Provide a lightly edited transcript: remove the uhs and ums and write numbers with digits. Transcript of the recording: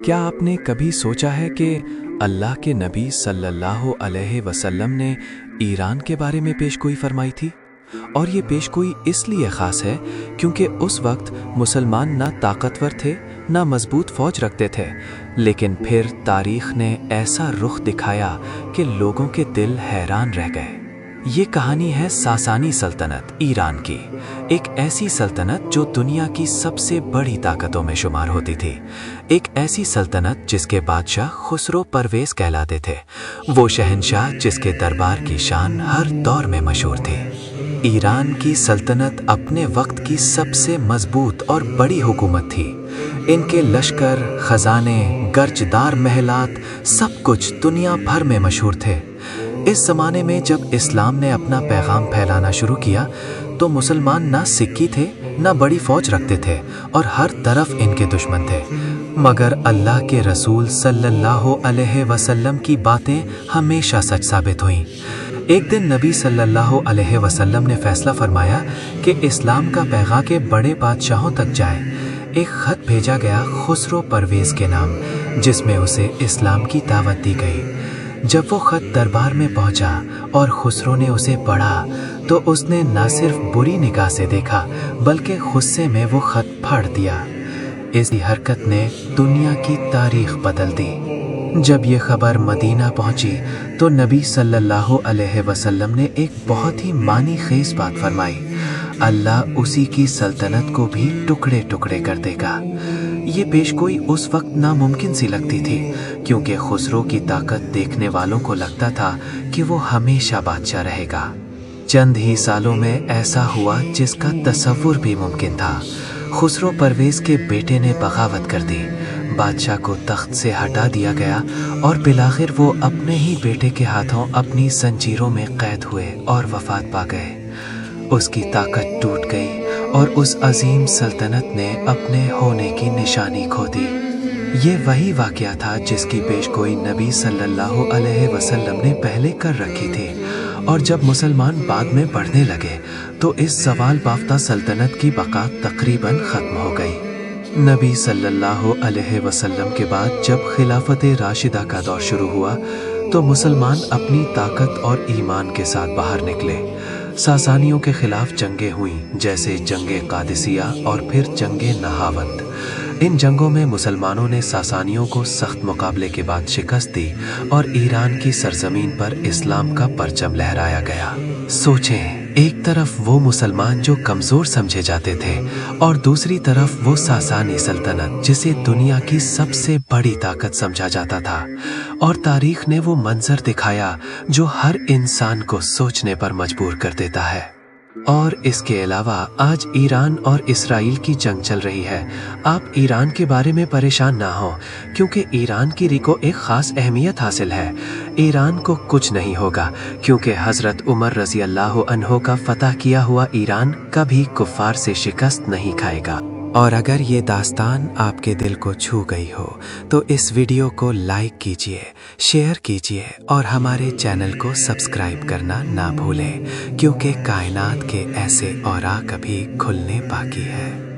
क्या आपने कभी सोचा है कि अल्लाह के नबी सल्लल्लाहु अलैहि वसल्लम ने ईरान के बारे में पेशगोई फरमाई थी? और ये पेशगोई इसलिए ख़ास है क्योंकि उस वक्त मुसलमान ना ताकतवर थे ना मजबूत फ़ौज रखते थे, लेकिन फिर तारीख़ ने ऐसा रुख दिखाया कि लोगों के दिल हैरान रह गए। ये कहानी है सासानी सल्तनत ईरान की, एक ऐसी सल्तनत जो दुनिया की सबसे बड़ी ताकतों में शुमार होती थी। एक ऐसी सल्तनत जिसके बादशाह खुसरो परवेज़ कहलाते थे, वो शहंशाह जिसके दरबार की शान हर दौर में मशहूर थी। ईरान की सल्तनत अपने वक्त की सबसे मजबूत और बड़ी हुकूमत थी। इनके लश्कर, खजाने, गर्जदार महलात, सब कुछ दुनिया भर में मशहूर थे। इस ज़माने में जब इस्लाम ने अपना पैगाम फैलाना शुरू किया तो मुसलमान ना सिक्की थे ना बड़ी फ़ौज रखते थे और हर तरफ इनके दुश्मन थे। मगर अल्लाह के रसूल सल्लल्लाहु अलैहि वसल्लम की बातें हमेशा सच साबित हुईं। एक दिन नबी सल्लल्लाहु अलैहि वसल्लम ने फैसला फरमाया कि इस्लाम का पैगाम के बड़े बादशाहों तक जाए। एक ख़त भेजा गया खुसरो परवेज़ के नाम, जिसमें उसे इस्लाम की दावत दी गई। जब वो ख़त दरबार में पहुंचा और खुसरो ने उसे पढ़ा तो उसने न सिर्फ बुरी निगाह से देखा बल्कि गुस्से में वो ख़त फाड़ दिया। इस हरकत ने दुनिया की तारीख बदल दी। जब ये खबर मदीना पहुंची तो नबी सल्लल्लाहु अलैहि वसल्लम ने एक बहुत ही मानी खेज बात फरमाई, अल्लाह उसी की सल्तनत को भी टुकड़े टुकड़े कर देगा। ये पेशगोई उस वक्त नामुमकिन सी लगती थी क्योंकि खुसरो की ताकत देखने वालों को लगता था कि वो हमेशा बादशाह रहेगा। चंद ही सालों में ऐसा हुआ जिसका तसव्वुर भी मुमकिन था। खुसरो परवेज़ के बेटे ने बगावत कर दी, बादशाह को तख्त से हटा दिया गया और बिलाखिर वो अपने ही बेटे के हाथों अपनी जंजीरों में कैद हुए और वफात पा गए। उसकी ताकत टूट गई और उस अजीम सल्तनत ने अपने होने की निशानी खो दी। ये वही वाक़या था जिसकी पेशगोई नबी सल्लल्लाहु अलैहि वसल्लम ने पहले कर रखी थी, और जब मुसलमान बाद में बढ़ने लगे तो इस ज़वाल बाफ्ता सल्तनत की बका तकरीबन ख़त्म हो गई। नबी सल्लल्लाहु अलैहि वसल्लम के बाद जब खिलाफत राशिदा का दौर शुरू हुआ तो मुसलमान अपनी ताकत और ईमान के साथ बाहर निकले। सासानियों के खिलाफ जंगें हुईं, जैसे जंगे कादिसिया और फिर जंगे नहावंद। इन जंगों में मुसलमानों ने सासानियों को सख्त मुकाबले के बाद शिकस्त दी और ईरान की सरजमीन पर इस्लाम का परचम लहराया गया। सोचें, एक तरफ वो मुसलमान जो कमज़ोर समझे जाते थे और दूसरी तरफ वो सासानी सल्तनत जिसे दुनिया की सबसे बड़ी ताकत समझा जाता था। और तारीख ने वो मंजर दिखाया जो हर इंसान को सोचने पर मजबूर कर देता है। और इसके अलावा आज ईरान और इसराइल की जंग चल रही है। आप ईरान के बारे में परेशान ना हो क्योंकि ईरान की को एक ख़ास अहमियत हासिल है। ईरान को कुछ नहीं होगा क्योंकि हज़रत उमर रज़ी अल्लाह अन्हो का फतह किया हुआ ईरान कभी कुफ़ार से शिकस्त नहीं खाएगा। और अगर ये दास्तान आपके दिल को छू गई हो तो इस वीडियो को लाइक कीजिए, शेयर कीजिए और हमारे चैनल को सब्सक्राइब करना ना भूलें क्योंकि कायनात के ऐसे औरा कभी खुलने बाकी है।